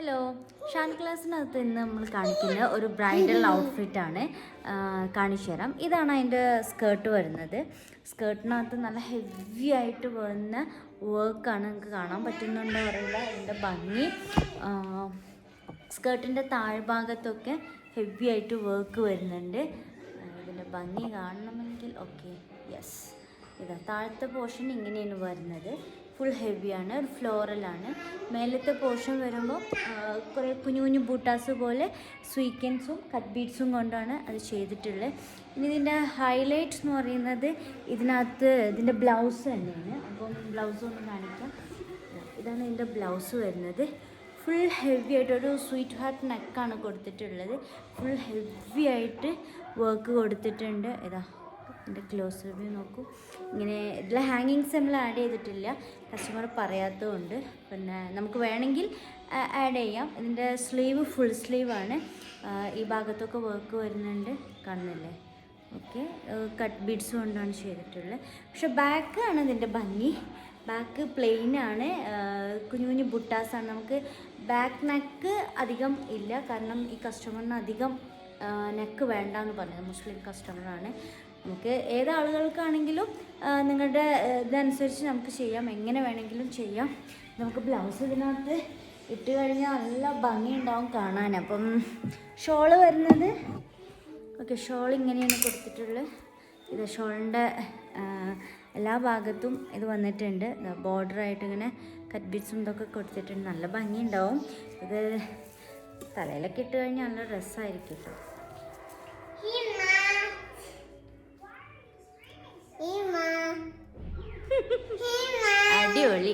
Hello, Shaan ക്ലാസ്സിനകത്ത് ഇന്ന് നമ്മൾ കാണിക്കുന്ന ഒരു ബ്രൈഡൽ ഔട്ട്ഫിറ്റാണ് കാണിച്ചു തരാം. ഇതാണ് അതിൻ്റെ സ്കേർട്ട് വരുന്നത്. സ്കേർട്ടിനകത്ത് നല്ല ഹെവി ആയിട്ട് വരുന്ന വർക്കാണ്. നിങ്ങൾക്ക് കാണാൻ പറ്റുന്നുണ്ടോ അറിയില്ല. ഇതിൻ്റെ ഭംഗി സ്കേർട്ടിൻ്റെ താഴ്ഭാഗത്തൊക്കെ ഹെവി ആയിട്ട് വർക്ക് വരുന്നുണ്ട്. ഇതിൻ്റെ ഭംഗി കാണണമെങ്കിൽ ഓക്കെ, യെസ്, ഇതാ താഴത്തെ പോർഷൻ ഇങ്ങനെയാണ് വരുന്നത്. ഫുൾ ഹെവിയാണ്, ഒരു ഫ്ലോറലാണ്. മേലത്തെ പോർഷൻ വരുമ്പോൾ കുറേ കുഞ്ഞു കുഞ്ഞു ബൂട്ടാസ് പോലെ സ്വീക്കൻസും കട്ട് ബീഡ്സും കൊണ്ടാണ് അത് ചെയ്തിട്ടുള്ളത്. ഇനി ഇതിൻ്റെ ഹൈലൈറ്റ്സ് എന്ന് പറയുന്നത് ഇതിനകത്ത് ഇതിൻ്റെ ബ്ലൗസ് തന്നെയാണ്. അപ്പം ബ്ലൗസ് ഒന്ന് കാണിക്കാം. ഇതാണ് ഇതിൻ്റെ ബ്ലൗസ് വരുന്നത്. ഫുൾ ഹെവി ആയിട്ടൊരു സ്വീറ്റ് ഹാർട്ട് നെക്കാണ് കൊടുത്തിട്ടുള്ളത്. ഫുൾ ഹെവി ആയിട്ട് വർക്ക് കൊടുത്തിട്ടുണ്ട്. ഇതാ ഇതിൻ്റെ ക്ലോസ് റിവ്യൂ നോക്കൂ. ഇങ്ങനെ ഇതിൽ ഹാങ്ങിങ്സ് നമ്മൾ ആഡ് ചെയ്തിട്ടില്ല, കസ്റ്റമർ പറയാത്തതുകൊണ്ട്. പിന്നെ നമുക്ക് വേണമെങ്കിൽ ആഡ് ചെയ്യാം. ഇതിൻ്റെ സ്ലീവ് ഫുൾ സ്ലീവാണ്. ഈ ഭാഗത്തൊക്കെ വർക്ക് വരുന്നുണ്ട്, കാണുന്നില്ലേ? ഓക്കെ, കട്ട് ബീഡ്സ് കൊണ്ടാണ് ചെയ്തിട്ടുള്ളത്. പക്ഷെ ബാക്കാണ് ഇതിൻ്റെ ഭംഗി. ബാക്ക് പ്ലെയിനാണ്, കുഞ്ഞു കുഞ്ഞു ബുട്ടാസാണ്. നമുക്ക് ബാക്ക് നെക്ക് അധികം ഇല്ല, കാരണം ഈ കസ്റ്റമറിന് അധികം നെക്ക് വേണ്ടെന്ന് പറഞ്ഞത് മുസ്ലിം കസ്റ്റമറാണ്. നമുക്ക് ഏതാളുകൾക്കാണെങ്കിലും നിങ്ങളുടെ ഇതനുസരിച്ച് നമുക്ക് ചെയ്യാം, എങ്ങനെ വേണമെങ്കിലും ചെയ്യാം. നമുക്ക് ബ്ലൗസ് ഇതിനകത്ത് ഇട്ട് കഴിഞ്ഞാൽ നല്ല ഭംഗിയുണ്ടാവും കാണാൻ. അപ്പം ഷോള് വരുന്നത് ഓക്കെ, ഷോൾ ഇങ്ങനെയാണ് കൊടുത്തിട്ടുള്ളത്. ഇത് ഷോളിൻ്റെ എല്ലാ ഭാഗത്തും ഇത് വന്നിട്ടുണ്ട്. ബോർഡറായിട്ട് ഇങ്ങനെ കട്ട് ബീഡ്സും ഇതൊക്കെ കൊടുത്തിട്ടുണ്ട്. നല്ല ഭംഗിയുണ്ടാവും. ഇത് തലയിലൊക്കെ ഇട്ട് കഴിഞ്ഞാൽ നല്ല രസമായിരിക്കും കേട്ടോ. അടിപൊളി.